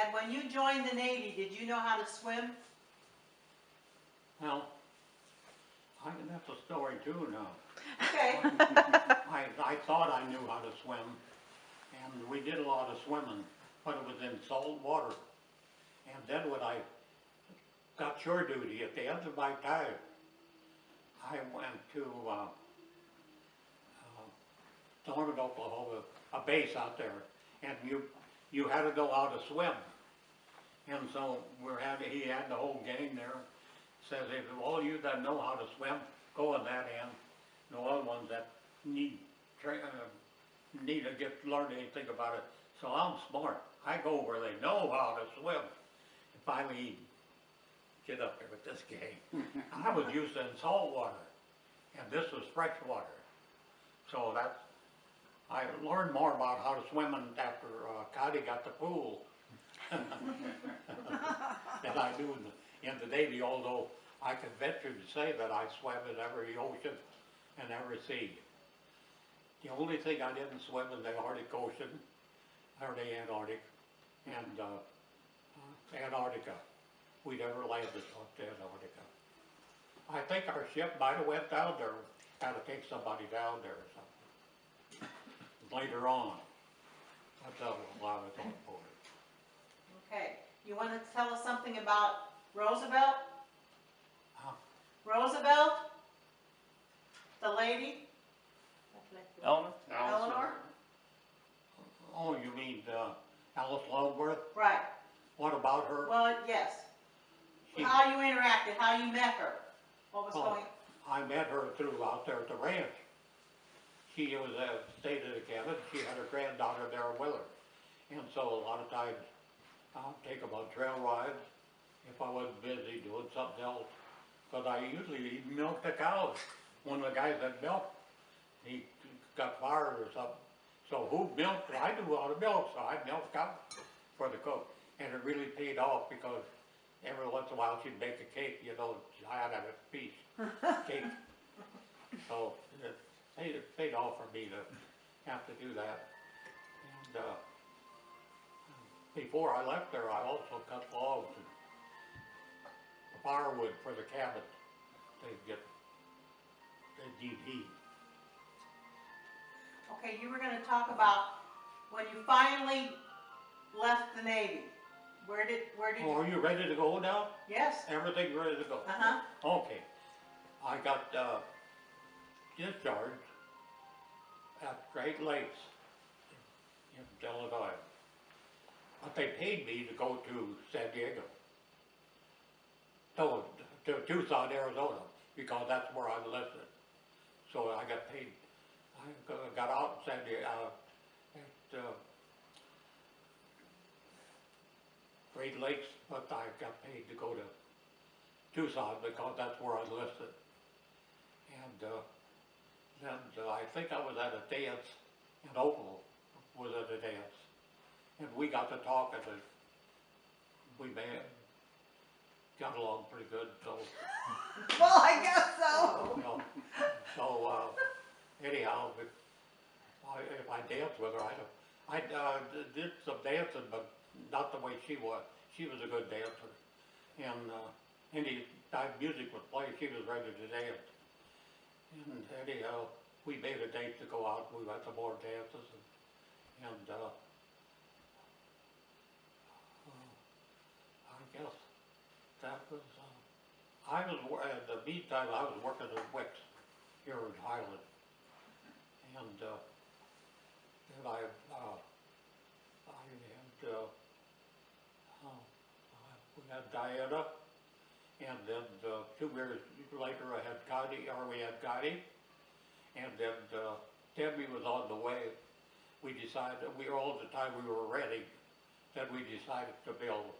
Dad, when you joined the Navy, did you know how to swim? Well, that's a story too now. Okay. I thought I knew how to swim, and we did a lot of swimming, but it was in salt water. And then when I got shore duty at the end of my time, I went to Norman, Oklahoma, a base out there, and you had to know how to swim. And so he had the whole gang there. Says, if all you that know how to swim, go in that end. And the other ones that need to learn anything about it. So I'm smart. I go where they know how to swim. And finally, get up there with this gang. I was used to in salt water, and this was fresh water. So I learned more about how to swim after Cody got the pool than I do in the Navy, although I can venture to say that I swam in every ocean and every sea. The only thing I didn't swim in the Arctic Ocean, or the Antarctic, and Antarctica. We never landed on Antarctica. I think our ship might have went down there, had to take somebody down there or something. Later on. That's how I was on board. Okay. You want to tell us something about Roosevelt? Huh? Roosevelt? The lady? Eleanor? Oh, you mean Alice Longworth? Right. What about her? Well, yes. How you interacted, how you met her. What was going on? I met her out there at the ranch. She was stayed in a cabin. She had her granddaughter there with her. And so a lot of times I'd take them on trail rides if I wasn't busy doing something else. Because I usually milk the cows. One of the guys that milked, he got fired or something. So who milked? I knew how to milk, so I milked cows for the cook. And it really paid off because every once in a while she'd make a cake, you know, giant of a piece cake. So it paid off for me to have to do that. And before I left there, I also cut logs and firewood for the cabin. They need heat. Okay, you were going to talk about when you finally left the Navy. Where did Oh, are you ready to go now? Yes. Everything ready to go? Uh-huh. Okay. I got discharged at Great Lakes in Illinois. But they paid me to go to San Diego. No, to Tucson, Arizona, because that's where I enlisted. So I got paid. I got out in San Diego at Great Lakes, but I got paid to go to Tucson because that's where I enlisted. And then I think I was at a dance in Oakland, was at a dance. And we got to talking and we got along pretty good, so. Well, I guess so. You know, so anyhow, if I danced with her, I did some dancing, but not the way she was. She was a good dancer. And any time music would play, she was ready to dance. And anyhow, we made a date to go out. We went to more dances. And I guess that was, in the meantime, I was working at Wicks here in Highland. And then we had Diana, and then 2 years later I had we had Gotti, and then Debbie was on the way. We decided, all the time we were ready, that we decided to build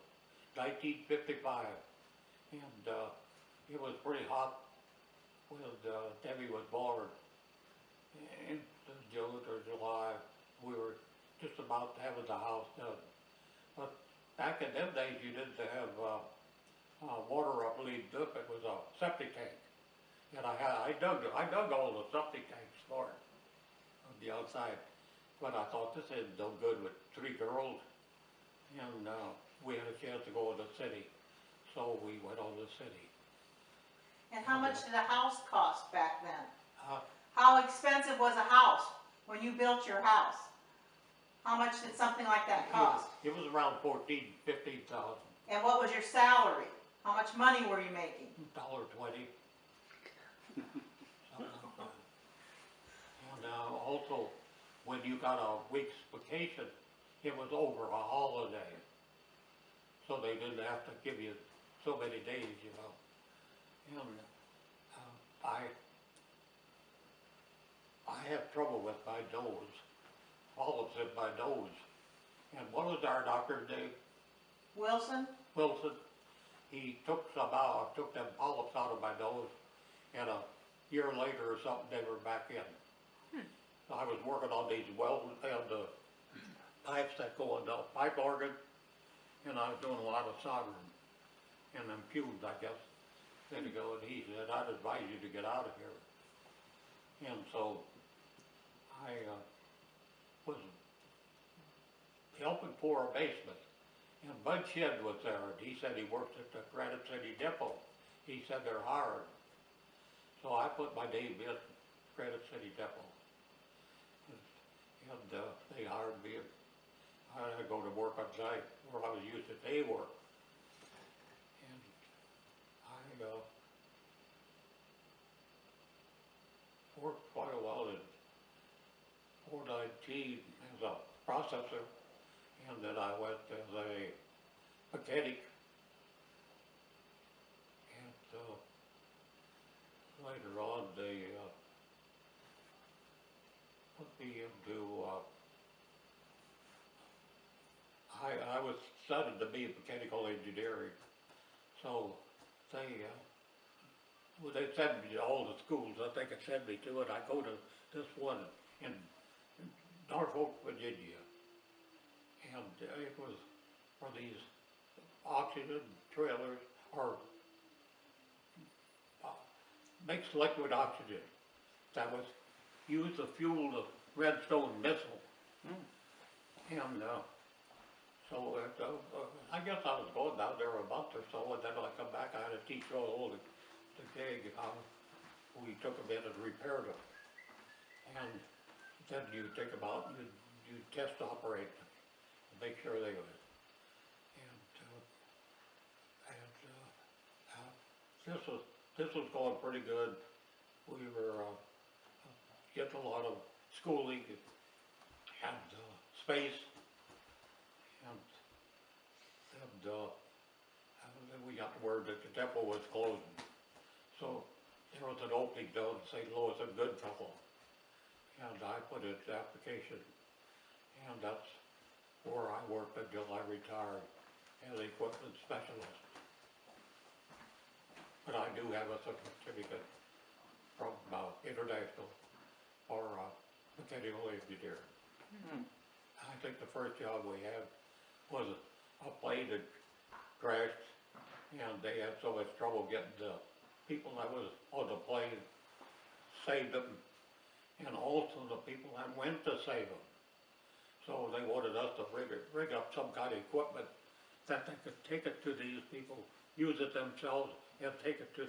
1955, and it was pretty hot when Debbie was born in June or July. We were just about having the house done. But back in them days, you didn't have water up leading up. It was a septic tank, and I dug all the septic tanks for it on the outside. But I thought this is no good with 3 girls, and we had a chance to go to the city, so we went on the city. And how much did a house cost back then? Uh, How expensive was a house when you built your house? How much did something like that cost? It was around 14,000, 15,000. And what was your salary? How much money were you making? $1.20. And also, when you got a week's vacation, it was over a holiday. So they didn't have to give you so many days, you know. And I have trouble with my nose, polyps in my nose. And what was our doctor's name? Wilson? Wilson. He took them polyps out of my nose, and a year later or something, they were back in. So I was working on these welding and the pipes that go in the pipe organ, and I was doing a lot of soldering and them fumes, I guess. Then he goes, and he said, I'd advise you to get out of here. And so I was helping pour a basement. And Bud Shedd was there, and he said he worked at the Granite City Depot. He said they're hard. So I put my name in Granite City Depot. And they hired me. I had to go to work on site where I was used to day work. And I worked quite a while in 419 as a processor. And then I went as a mechanic, and later on they put me into, I was studying to be mechanical engineering, so they sent me to all the schools that they could send me to, and I go to this one in Norfolk, Virginia. And it was for these oxygen trailers, or mixed liquid oxygen that was used to fuel the Redstone missile. And so I guess I was going down there a month or so, and then when I come back, I had to teach all the gig how we took them in and repaired them. And then you take them out and you test operate them. Make sure they would. And this was going pretty good. We were getting a lot of schooling and space, and then we got the word that the depot was closing. So there was an opening down in St. Louis in Goodfellow, and I put in the application, and that's where I worked until I retired as an equipment specialist. But I do have a certificate from International for mechanical engineer. I think the first job we had was a plane that crashed, and they had so much trouble getting the people that was on the plane, saved them, and also the people that went to save them. So they wanted us to rig up some kind of equipment that they could take it to these people, use it themselves, and take it to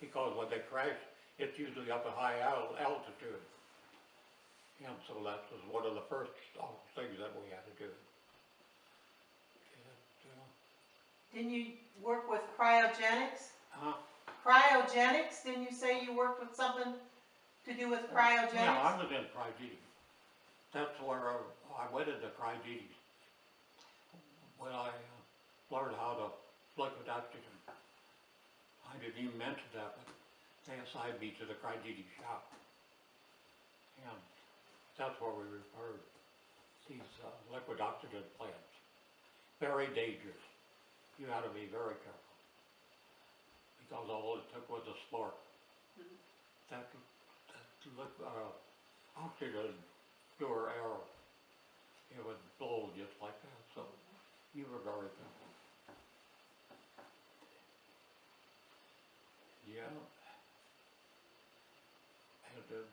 because when they crash, it's usually up at high altitude. And so that was one of the first things that we had to do. Didn't you work with cryogenics? Cryogenics? Didn't you say you worked with something to do with cryogenics? Yeah, I was in cryogenics. That's where I went into cryogenics when I learned how to liquid oxygen. I didn't even mention that, but they assigned me to the cryogenics shop. And that's where we repaired these liquid oxygen plants. Very dangerous. You had to be very careful, because all it took was a spark. That oxygen, pure air, it would blow just like that. So you were very careful. Yeah. And then,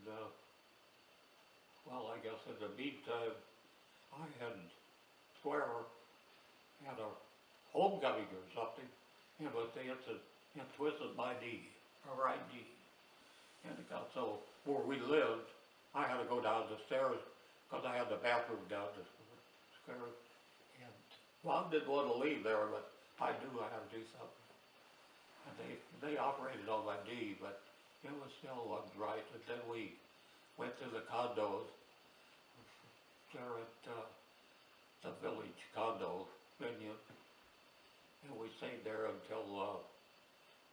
well, I guess in the meantime, I had Square had a homecoming or something, and it twisted my knee, my right knee. And it got so, where we lived, I had to go down the stairs, because I had the bathroom down the stairs. And Mom didn't want to leave there, but I knew I had to do something. And they operated on my knee, but it was still wasn't right. And then we went to the condos there at the village condo venue, and we stayed there until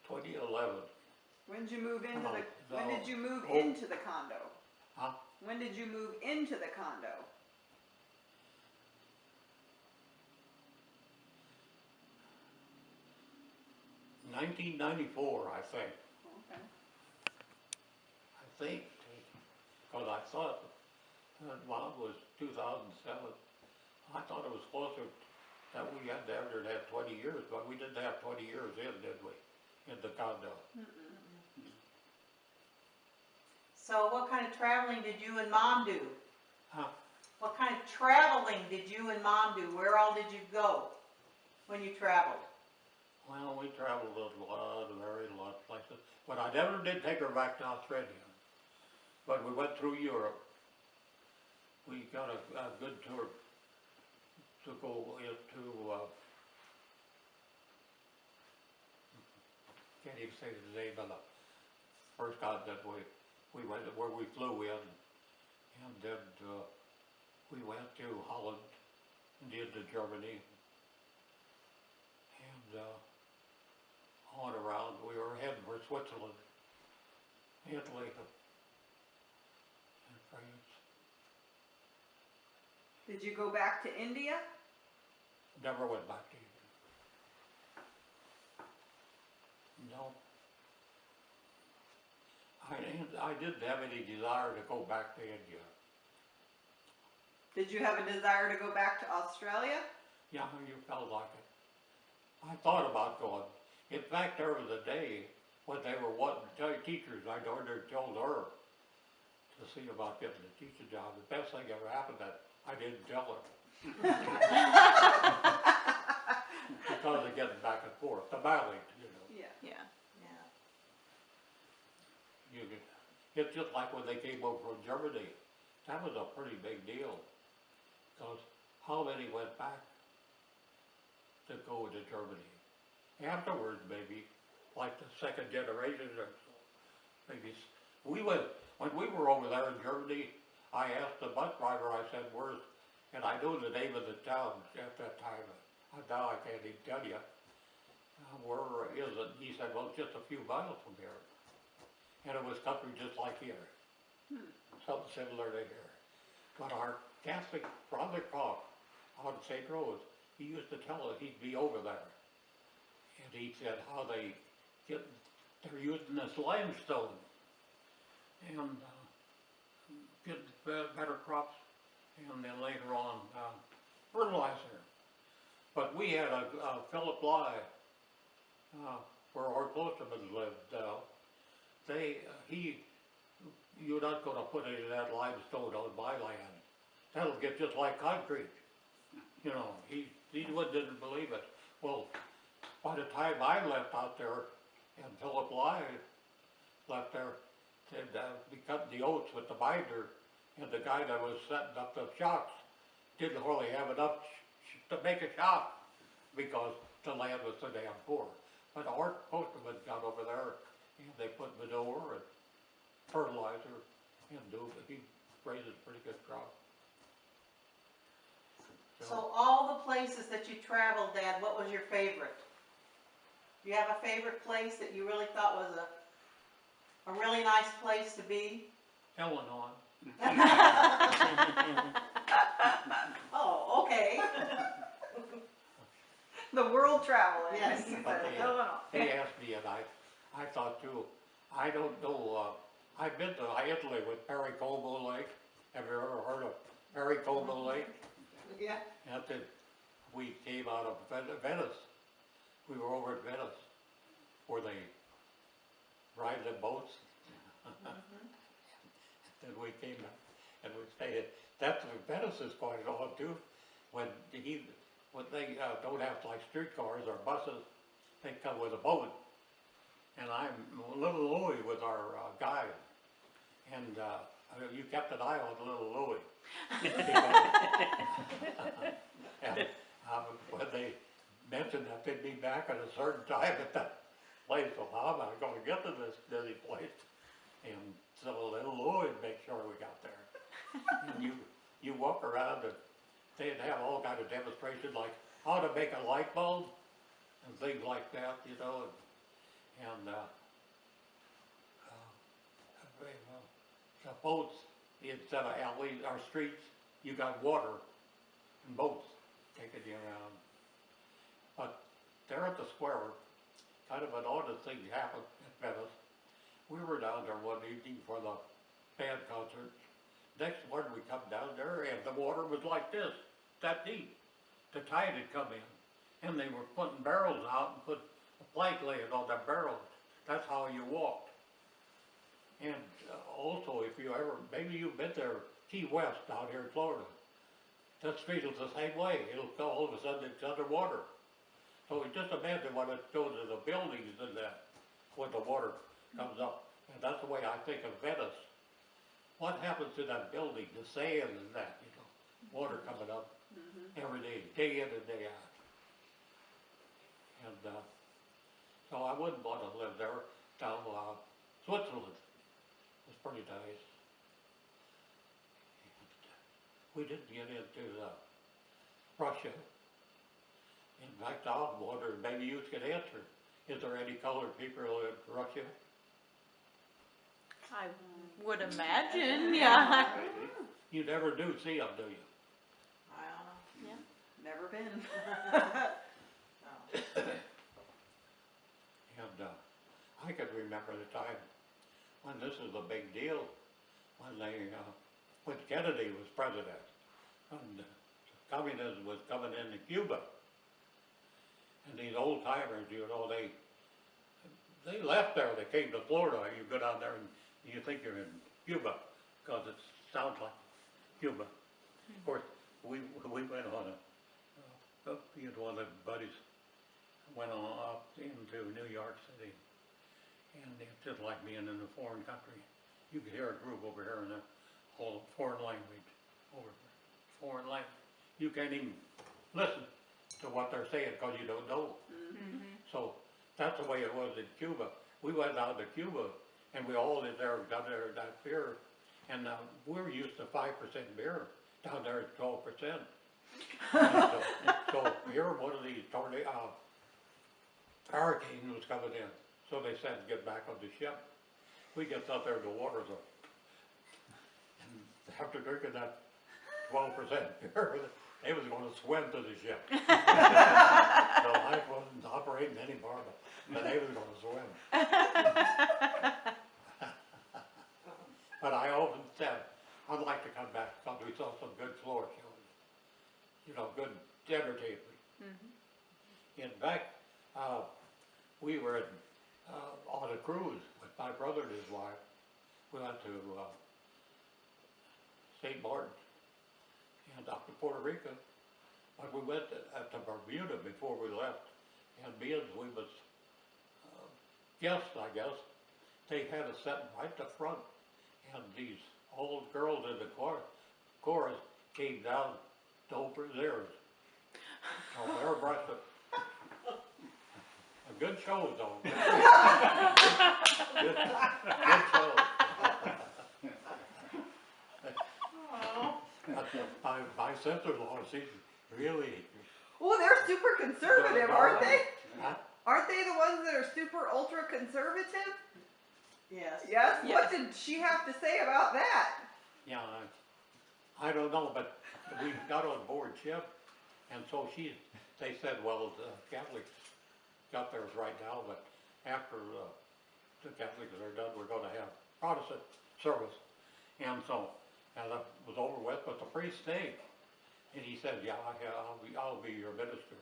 2011. When did you move into Oh, when did you move oh. into the condo? Huh? When did you move into the condo? $1994, I think. Okay. I think, because I thought Mom was 2007. I thought it was closer that we had to have 20 years, but we didn't have 20 years in, did we? In the condo. So what kind of traveling did you and Mom do? Huh? What kind of traveling did you and Mom do? Where all did you go when you traveled? Well, we traveled a very lot of places, but I never did take her back to Australia. But we went through Europe. We got a good tour to go into, can't even say the name of the first continent we went, where we flew in, and then we went to Holland, and into Germany, and on around, we were heading for Switzerland, Italy, and France. Did you go back to India? Never went back to India. No. I didn't have any desire to go back to India. Did you have a desire to go back to Australia? Yeah, you felt like it. I thought about going. In fact, there was a day when they were wanting teachers, I told her to see about getting a teaching job. The best thing ever happened that I didn't tell her. Because of getting back and forth, the mileage, you know. Yeah. Yeah. It's just like when they came over from Germany. That was a pretty big deal. Because how many went back to go to Germany? Afterwards, maybe, like the second generation or so. Maybe when we were over there in Germany, I asked the bus driver, I said, where's, and I knew the name of the town at that time. Now I can't even tell you. Where is it? He said, well, just a few miles from here. And it was country just like here. Something similar to here. But our Catholic brother Cock on St. Rose, he used to tell us he'd be over there. And he said how they're using this limestone and get better crops, and then later on fertilizer. But we had a Philip Bly, where our closterman lived. You're not going to put any of that limestone on my land. That'll get just like concrete. You know, he didn't believe it. Well, by the time I left out there, and Philip Bly left there, they'd be cutting the oats with the binder, and the guy that was setting up the shocks didn't really have enough to make a shock because the land was so damn poor. But our postman got over there, and they put manure and fertilizer, and he raises pretty good crop. So all the places that you traveled, Dad, what was your favorite? Do you have a favorite place that you really thought was a really nice place to be? Illinois. Oh, okay. The world traveling. Yes. But Illinois. they asked me, and I thought too, I don't know, I've been to Italy with Perry Como Lake. Have you ever heard of Perry Como Lake? Yeah. After we came out of Venice, we were over at Venice, where they ride the boats. Then we came and we stayed at, Venice is quite odd too. When But they don't have like streetcars or buses. They come with a boat. And I'm Little Louie was our guide. And you kept an eye on Little Louie. And when they mentioned that they'd be back at a certain time at that place, so how am I going to get to this dizzy place? And so Little Louie would make sure we got there. And you walk around and they'd have all kind of demonstrations like how to make a light bulb and things like that, you know. And the boats, instead of alleys or streets, you got water and boats taking you around. But there at the square, kind of an odd thing happened at Venice. We were down there one evening for the band concert. Next morning we come down there and the water was like this, that deep. The tide had come in and they were putting barrels out and put a plank laying on the barrels. That's how you walked. And also, if you ever, maybe you've been there, Key West down here in Florida. That street is the same way. It'll go all of a sudden it's underwater. So just imagine when it goes to the buildings and that, when the water comes up. And that's the way I think of Venice. What happens to that building, the sand and that, you know, water coming up every day in and day out. And so I wouldn't want to live there. Down Switzerland was pretty nice. And we didn't get into Russia. In fact, I was wondering, maybe you could answer, is there any colored people in Russia? I would imagine, yeah. You never do see them, do you? I don't know. Yeah. Never been. No. And I can remember the time when this was a big deal, when when Kennedy was president, and communism was coming into Cuba. And these old timers, you know, they left there, they came to Florida. You go down there and you think you're in Cuba, because it sounds like Cuba. Of course, we went on one of the buddies went on up into New York City, and it's just like being in a foreign country. You could hear a group over here in a whole foreign language, foreign language. You can't even listen to what they're saying because you don't know. So that's the way it was in Cuba. We went down to Cuba, and we all did there down there that beer, and we were used to 5% beer. Down there it's 12%. So here one of these hurricane was coming in, so they said get back on the ship. We get out there in the water, and after drinking that 12% beer, they was going to swim to the ship. So I wasn't operating anymore, but they was going to swim. But I often said, I'd like to come back because we saw some good floor shows, you know, good entertainment. In fact, we were on a cruise with my brother and his wife. We went to St. Martin and up to Puerto Rico. But we went to Bermuda before we left. And being we was guests, I guess, they had us sitting right to front. And these old girls in the chorus came down to open theirs. So they're breasted. A good show, though. Good show. My sister-in-law, she's really... Oh, they're super conservative, aren't they? Huh? Aren't they the ones that are super ultra conservative? Yes. Yes? Yes. What did she have to say about that? Yeah, I don't know, but we got on board ship, and so they said, well, the Catholics got theirs right now, but after the Catholics are done, we're going to have Protestant service. And so, and that was over with, but the priest stayed. And he said, yeah, I'll be your minister.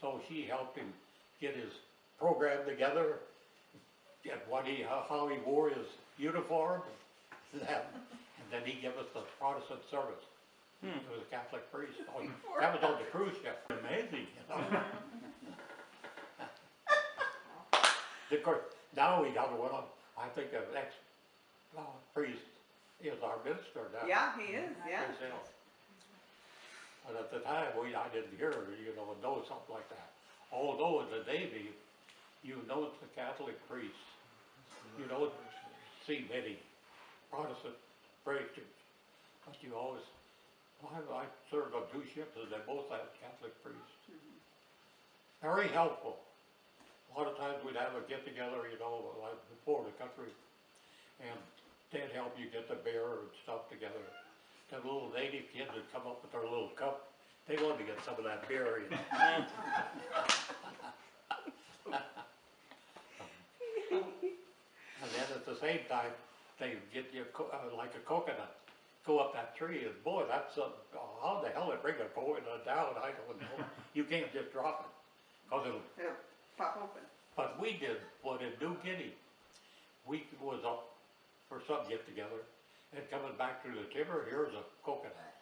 So she helped him get his program together, get how he wore his uniform, and then he gave us the Protestant service. It was a Catholic priest. That was on the cruise ship. Amazing. course, now we got one of, I think an ex-priest is our minister now. Yeah, he is, yeah. Himself. But at the time, I didn't hear, know something like that. Although in the Navy, you know it's the Catholic priests. You don't see many Protestant preachers, but you always, I served on 2 ships and they both had Catholic priests. Very helpful. A lot of times we'd have a get together, like before the country, and they'd help you get the beer and stuff together. Them little native kids would come up with their little cup. They wanted to get some of that beer. And then at the same time, they get you like a coconut, go up that tree, and boy, that's how the hell they bring a coconut down, I don't know. You can't just drop it, cause it'll Pop open. But we did one in New Guinea. We was up for some get together, and coming back through the timber, here's a coconut.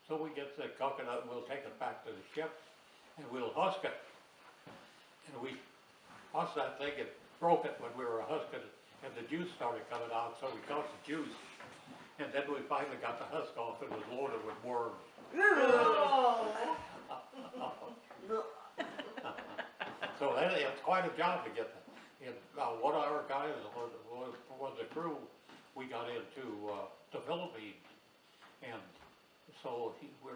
So we get the coconut, and we'll take it back to the ship, and we'll husk it. And we husked that thing and broke it when we were husking it, and the juice started coming out, so we caught the juice. And then we finally got the husk off, and it was loaded with worms. So it's quite a job to get that. And one of our guys was the crew. We got into the Philippines, and so we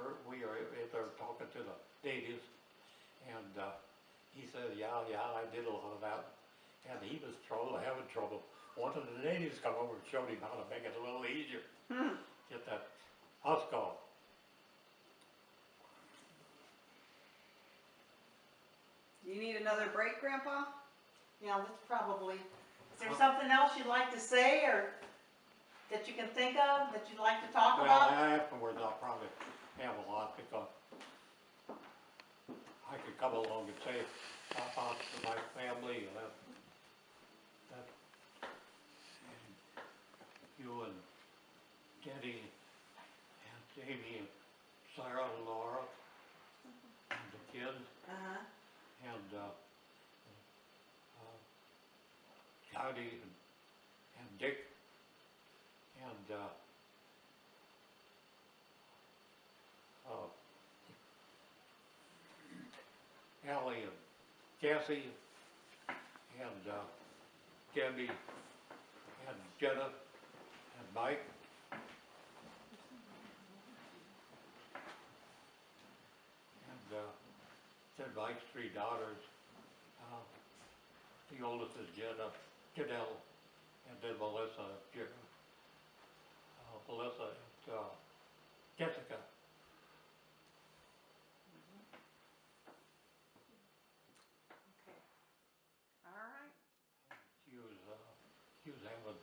are there talking to the natives, and he said, yeah, I did a lot of that, and he was having trouble. One of the natives come over and showed him how to make it a little easier, get that husk off. You need another break, Grandpa? Yeah, that's probably, is there something else you'd like to say, or that you can think of, that you'd like to talk about? Well, afterwards I'll probably have a lot, because I could come along and say about my family, and you and Jenny and Jamie and Sarah and Laura and the kids. And Johnny and Dick and Allie and Cassie and Debbie and Jenna and Mike. And then Mike's 3 daughters. The oldest is Janelle, and then Melissa and Jessica. Okay. All right. She was having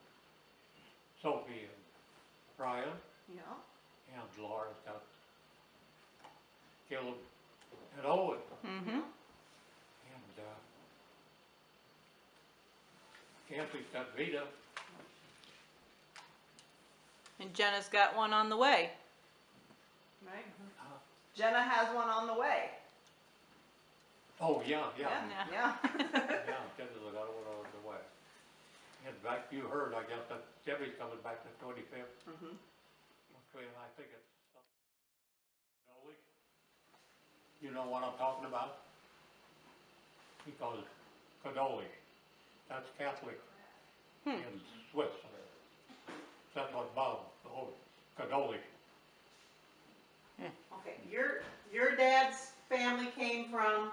Sophie and Brian, Yeah. and Laura's got Caleb and Owen. Mm-hmm. And Kathy's got Vita. And Jenna's got one on the way. Right. Jenna has one on the way. Oh, yeah. Yeah. Yeah, Jenna's got one on the way. In fact, you heard, I guess, that Debbie's coming back the 25th. Mm-hmm. Okay, and I think it's Cannoli. You know what I'm talking about? Because Cannoli, that's Catholic in Switzerland. That's what Bob, the whole Cannoli. Okay, your dad's family came from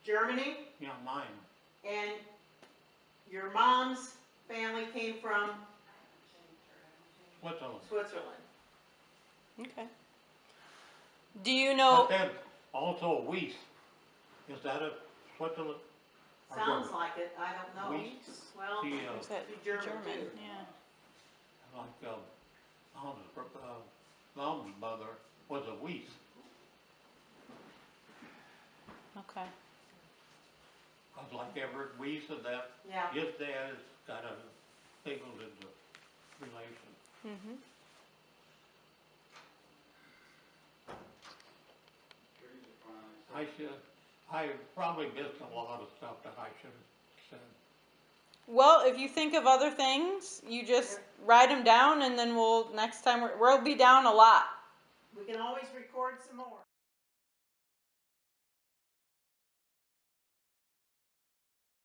Germany, Yeah, mine. and your mom's family came from Switzerland. Switzerland. Okay. Do you know? But then also Weiss. Is that a Switzerland? or Sounds German? like it, I don't know. Weiss. Well, She, Is that be German too. Yeah. like mom's mother was a Weiss. Okay. Cause like Everett Weiss and that, Yeah. his dad is kind of mingled in the relation. Mm-hmm. I should, I probably missed a lot of stuff that I should have said. Well, if you think of other things, you just write them down, and then next time we'll be down a lot. We can always record some more.